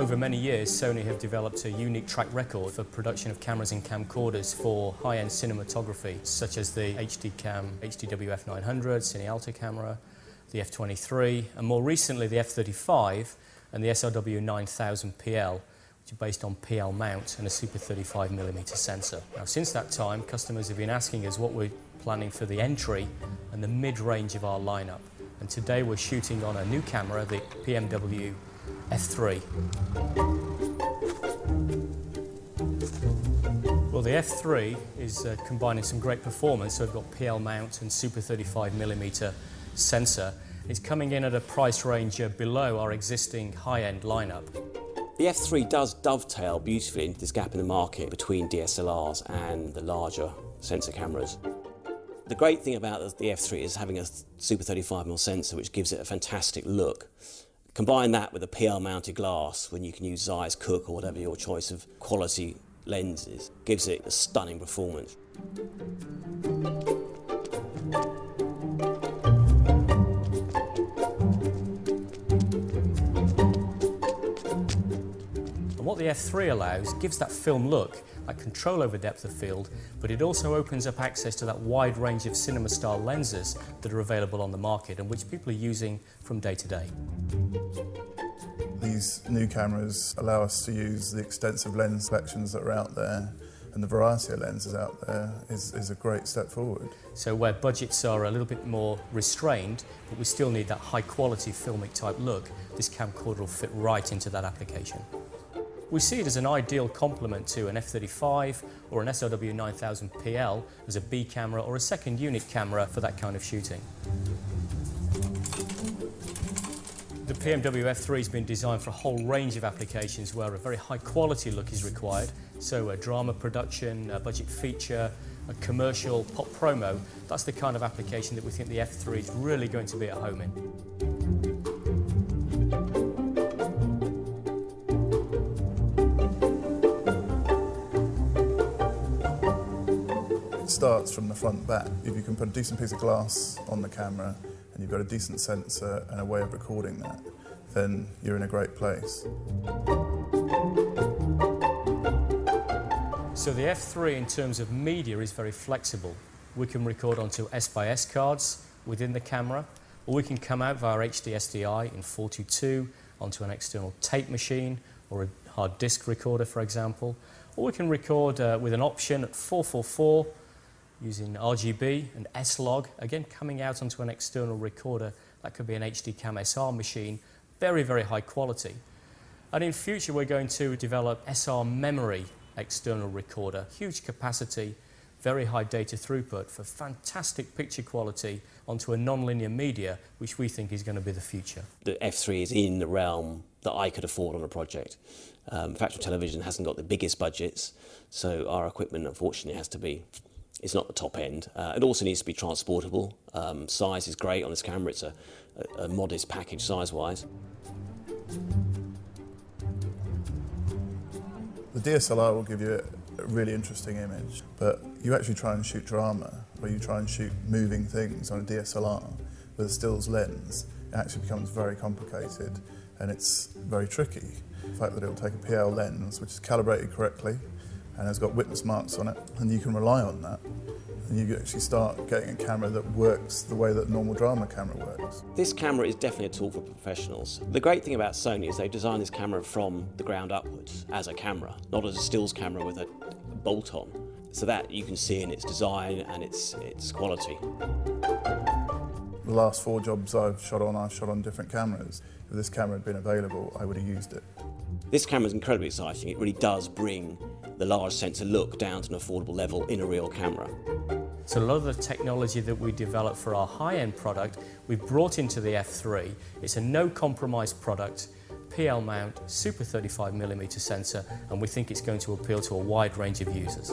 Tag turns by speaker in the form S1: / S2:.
S1: Over many years, Sony have developed a unique track record for production of cameras and camcorders for high-end cinematography, such as the HD Cam HDW F900, Cine Alta camera, the F23, and more recently the F35 and the SRW 9000 PL, which are based on PL mount and a Super 35mm sensor. Now, since that time, customers have been asking us what we're planning for the entry and the mid-range of our lineup. And today we're shooting on a new camera, the PMW F3. Well, the F3 is combining some great performance, so we've got PL mount and Super 35mm sensor. It's coming in at a price range below our existing high-end lineup.
S2: The F3 does dovetail beautifully into this gap in the market between DSLRs and the larger sensor cameras. The great thing about the F3 is having a Super 35mm sensor, which gives it a fantastic look. Combine that with a PL mounted glass, when you can use Zeiss, Cooke or whatever your choice of quality lenses, gives it a stunning performance.
S1: And what the F3 allows, gives that film look, that control over depth of field, but it also opens up access to that wide range of cinema-style lenses that are available on the market and which people are using from day to day.
S3: These new cameras allow us to use the extensive lens selections that are out there, and the variety of lenses out there is a great step forward. So
S1: where budgets are a little bit more restrained, but we still need that high-quality filmic type look, this camcorder will fit right into that application. We see it as an ideal complement to an F35 or an SRW 9000 PL as a B camera or a second unit camera for that kind of shooting. The PMW F3 has been designed for a whole range of applications where a very high quality look is required. So a drama production, a budget feature, a commercial, pop promo, that's the kind of application that we think the F3 is really going to be at home in.
S3: It starts from the front back. If you can put a decent piece of glass on the camera and you've got a decent sensor and a way of recording that, then you're in a great place.
S1: So the F3 in terms of media is very flexible. We can record onto S/S cards within the camera, or we can come out via HD SDI in 422 onto an external tape machine or a hard disk recorder, for example, or we can record with an option at 444 using RGB and S-Log, again coming out onto an external recorder. That could be an HD Cam SR machine, very, very high quality. And in future we're going to develop SR memory external recorder, huge capacity, very high data throughput for fantastic picture quality onto a non-linear media, which we think is going to be the future.
S2: The F3 is in the realm that I could afford on a project. Factual television hasn't got the biggest budgets, so our equipment unfortunately has to be, it's not the top end. It also needs to be transportable. Size is great on this camera, it's a modest package size-wise.
S3: The DSLR will give you a really interesting image, but you actually try and shoot drama, where you try and shoot moving things on a DSLR with a stills lens, it actually becomes very complicated and it's very tricky. The fact that it will take a PL lens, which is calibrated correctly and has got witness marks on it, and you can rely on that, and you actually start getting a camera that works the way that a normal drama camera works.
S2: This camera is definitely a tool for professionals. The great thing about Sony is they designed this camera from the ground upwards as a camera, not as a stills camera with a bolt-on, so that you can see in its design and its quality.
S3: The last 4 jobs I've shot on different cameras. If this camera had been available, I would have used it.
S2: This camera is incredibly exciting. It really does bring the large sensor look down to an affordable level in a real camera.
S1: So a lot of the technology that we develop for our high-end product, we've brought into the F3. It's a no-compromise product, PL mount, Super 35mm sensor, and we think it's going to appeal to a wide range of users.